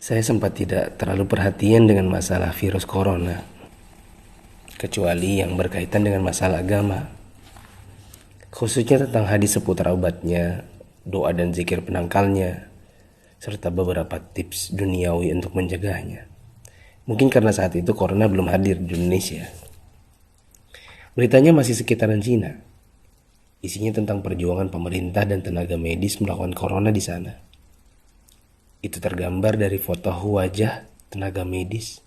Saya sempat tidak terlalu perhatian dengan masalah virus corona, kecuali yang berkaitan dengan masalah agama, khususnya tentang hadis seputar obatnya, doa dan zikir penangkalnya, serta beberapa tips duniawi untuk menjaganya. Mungkin karena saat itu corona belum hadir di Indonesia. Beritanya masih sekitaran Cina. Isinya tentang perjuangan pemerintah dan tenaga medis melawan corona di sana. Itu tergambar dari foto wajah tenaga medis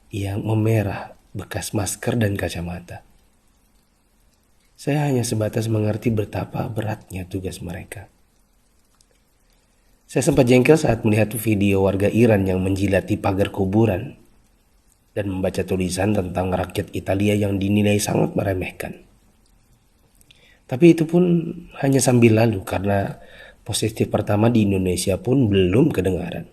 yang memerah bekas masker dan kacamata. Saya hanya sebatas mengerti betapa beratnya tugas mereka. Saya sempat jengkel saat melihat video warga Iran yang menjilati pagar kuburan dan membaca tulisan tentang rakyat Italia yang dinilai sangat meremehkan. Tapi itu pun hanya sambil lalu karena positif pertama di Indonesia pun belum kedengaran.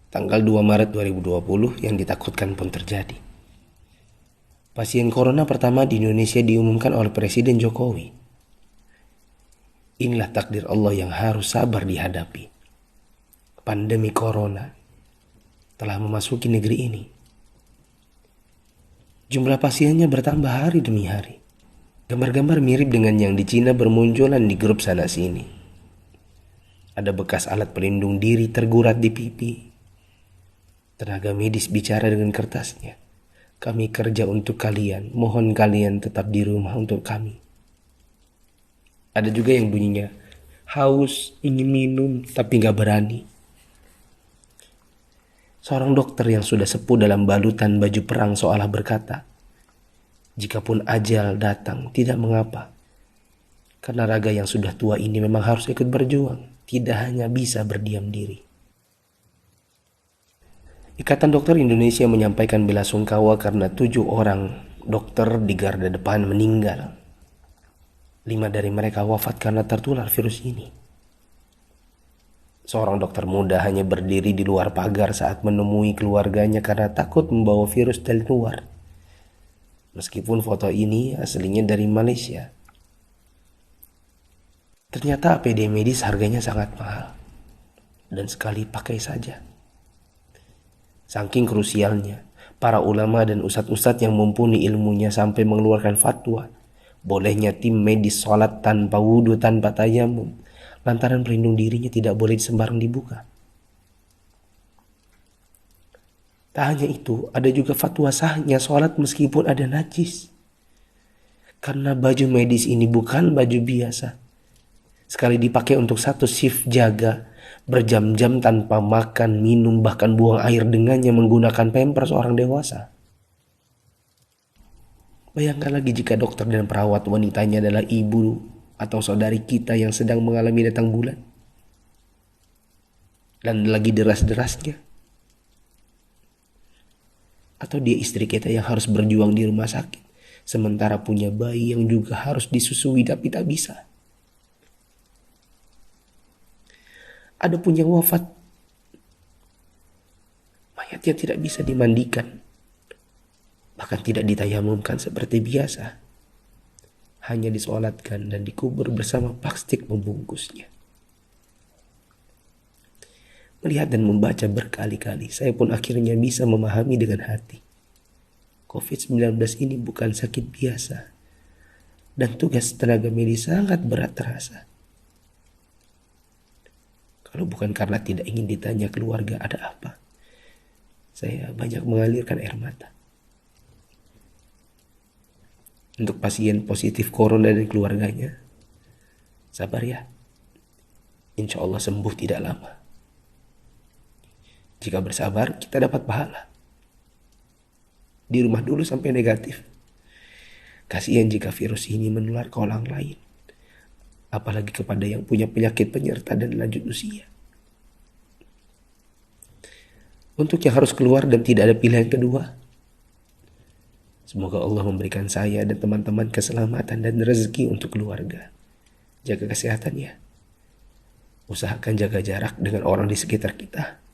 Tanggal 2 Maret 2020 yang ditakutkan pun terjadi. Pasien corona pertama di Indonesia diumumkan oleh Presiden Jokowi. Inilah takdir Allah yang harus sabar dihadapi. Pandemi corona telah memasuki negeri ini. Jumlah pasiennya bertambah hari demi hari. Gambar-gambar mirip dengan yang di Cina bermunculan di grup sana sini. Ada bekas alat pelindung diri tergurat di pipi. Tenaga medis bicara dengan kertasnya. Kami kerja untuk kalian, mohon kalian tetap di rumah untuk kami. Ada juga yang bunyinya, haus, ingin minum, tapi gak berani. Seorang dokter yang sudah sepuh dalam balutan baju perang seolah berkata, jikapun ajal datang, tidak mengapa. Karena raga yang sudah tua ini memang harus ikut berjuang, tidak hanya bisa berdiam diri. Ikatan Dokter Indonesia menyampaikan bela sungkawa karena 7 orang dokter di garda depan meninggal. 5 dari mereka wafat karena tertular virus ini. Seorang dokter muda hanya berdiri di luar pagar saat menemui keluarganya karena takut membawa virus dari luar. Meskipun foto ini aslinya dari Malaysia. Ternyata APD medis harganya sangat mahal. Dan sekali pakai saja. Saking krusialnya, para ulama dan ustadz-ustadz yang mumpuni ilmunya sampai mengeluarkan fatwa. Bolehnya tim medis sholat tanpa wudhu, tanpa tayamum. Lantaran pelindung dirinya tidak boleh sembarang dibuka. Tak hanya itu, ada juga fatwa sahnya sholat meskipun ada najis. Karena baju medis ini bukan baju biasa. Sekali dipakai untuk satu shift jaga, berjam-jam tanpa makan, minum, bahkan buang air dengannya menggunakan pampers orang dewasa. Bayangkan lagi jika dokter dan perawat wanitanya adalah ibu atau saudari kita yang sedang mengalami datang bulan. Dan lagi deras-derasnya. Atau dia istri kita yang harus berjuang di rumah sakit, sementara punya bayi yang juga harus disusui tapi tak bisa. Ada pun yang wafat, mayatnya tidak bisa dimandikan, bahkan tidak ditayamumkan seperti biasa, hanya disolatkan dan dikubur bersama plastik membungkusnya. Melihat dan membaca berkali-kali, saya pun akhirnya bisa memahami dengan hati. COVID-19 ini bukan sakit biasa, dan tugas tenaga medis sangat berat terasa. Kalau bukan karena tidak ingin ditanya keluarga ada apa, saya banyak mengalirkan air mata. Untuk pasien positif corona dan keluarganya, sabar ya. Insya Allah sembuh tidak lama. Jika bersabar, kita dapat pahala. Di rumah dulu sampai negatif. Kasihan jika virus ini menular ke orang lain. Apalagi kepada yang punya penyakit penyerta dan lanjut usia. Untuk yang harus keluar dan tidak ada pilihan kedua, semoga Allah memberikan saya dan teman-teman keselamatan dan rezeki untuk keluarga. Jaga kesehatan ya. Usahakan jaga jarak dengan orang di sekitar kita.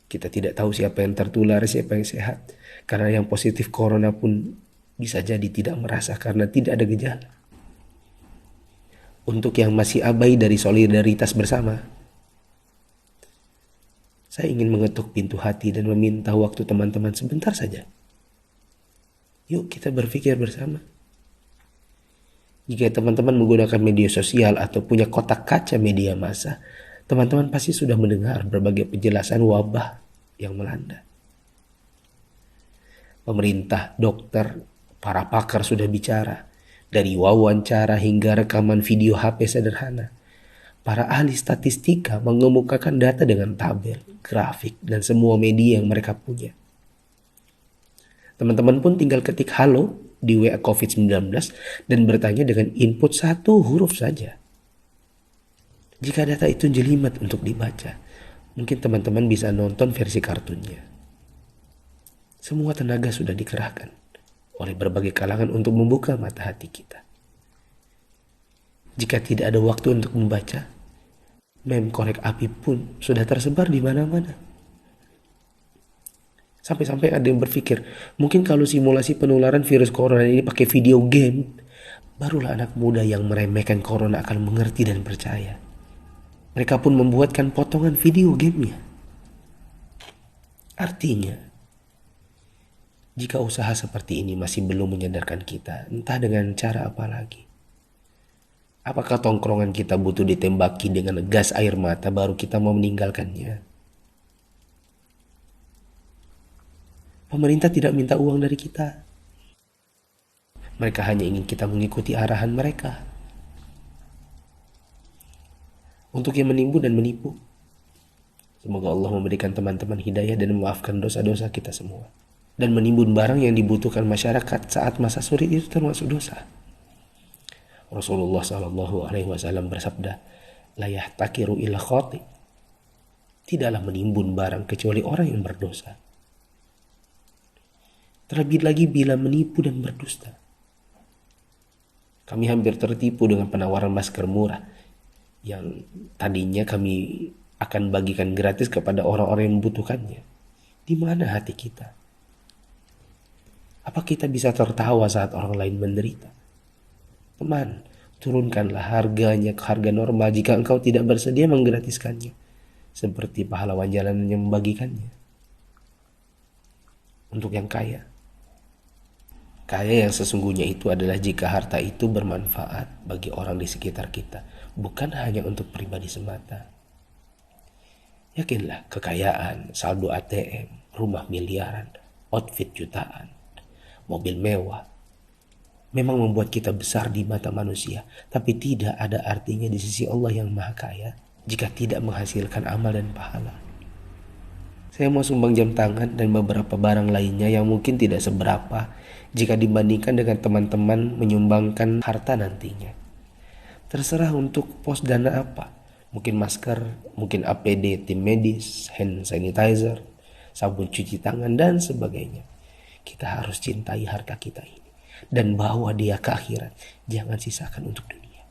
Kita tidak tahu siapa yang tertular, siapa yang sehat. Karena yang positif corona pun bisa jadi tidak merasa karena tidak ada gejala. Untuk yang masih abai dari solidaritas bersama, Saya ingin mengetuk pintu hati dan meminta waktu teman-teman sebentar saja. Yuk kita berpikir bersama. Jika teman-teman menggunakan media sosial atau punya kotak kaca media massa, teman-teman pasti sudah mendengar berbagai penjelasan wabah yang melanda. Pemerintah, dokter, para pakar sudah bicara, dari wawancara hingga rekaman video HP sederhana. Para ahli statistika mengemukakan data dengan tabel, grafik, dan semua media yang mereka punya. Teman-teman pun tinggal ketik halo di WA COVID-19 dan bertanya dengan input satu huruf saja. Jika data itu jelimet untuk dibaca, mungkin teman-teman bisa nonton versi kartunnya. Semua tenaga sudah dikerahkan oleh berbagai kalangan untuk membuka mata hati kita. Jika tidak ada waktu untuk membaca, meme korek api pun sudah tersebar di mana-mana. Sampai-sampai ada yang berpikir, mungkin kalau simulasi penularan virus corona ini pakai video game, barulah anak muda yang meremehkan corona akan mengerti dan percaya. Mereka pun membuatkan potongan video gamenya. Artinya, jika usaha seperti ini masih belum menyadarkan kita, entah dengan cara apa lagi. Apakah tongkrongan kita butuh ditembaki dengan gas air mata baru kita mau meninggalkannya? Pemerintah tidak minta uang dari kita. Mereka hanya ingin kita mengikuti arahan mereka. Untuk yang menimbun dan menipu, semoga Allah memberikan teman-teman hidayah dan memaafkan dosa-dosa kita semua. Dan menimbun barang yang dibutuhkan masyarakat saat masa sulit itu termasuk dosa. Rasulullah SAW bersabda, "La yahtakiru illa khati." Tidaklah menimbun barang kecuali orang yang berdosa. Terlebih lagi bila menipu dan berdusta. Kami hampir tertipu dengan penawaran masker murah yang tadinya kami akan bagikan gratis kepada orang-orang yang membutuhkannya. Di mana hati kita? Apa kita bisa tertawa saat orang lain menderita? Teman, turunkanlah harganya ke harga normal jika engkau tidak bersedia menggratiskannya, seperti pahlawan jalanan yang membagikannya. Untuk yang kaya yang sesungguhnya itu adalah jika harta itu bermanfaat bagi orang di sekitar kita, bukan hanya untuk pribadi semata. Yakinlah, kekayaan, saldo ATM, rumah miliaran, outfit jutaan, mobil mewah, memang membuat kita besar di mata manusia, tapi tidak ada artinya di sisi Allah yang Maha Kaya jika tidak menghasilkan amal dan pahala. Saya mau sumbang jam tangan dan beberapa barang lainnya yang mungkin tidak seberapa jika dibandingkan dengan teman-teman menyumbangkan harta nantinya. Terserah untuk pos dana apa. Mungkin masker, mungkin APD tim medis, hand sanitizer, sabun cuci tangan, dan sebagainya. Kita harus cintai harta kita ini dan bawa dia ke akhirat. Jangan sisakan untuk dunia.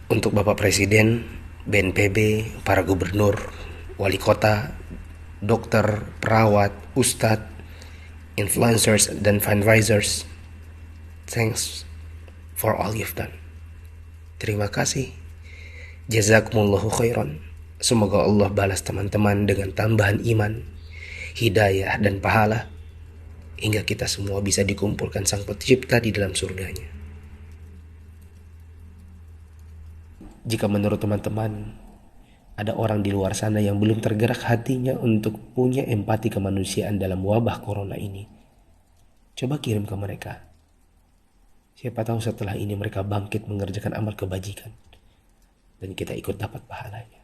Untuk Bapak Presiden, BNPB, para gubernur, wali kota, dokter, perawat, ustadz, influencers, dan fundraisers, thanks for all you've done. Terima kasih. Jazakumullahu khairan. Semoga Allah balas teman-teman dengan tambahan iman, hidayah, dan pahala, hingga kita semua bisa dikumpulkan Sang Pencipta di dalam surganya. Jika menurut teman-teman ada orang di luar sana yang belum tergerak hatinya untuk punya empati kemanusiaan dalam wabah corona ini, coba kirim ke mereka. Siapa tahu setelah ini mereka bangkit mengerjakan amal kebajikan dan kita ikut dapat pahalanya.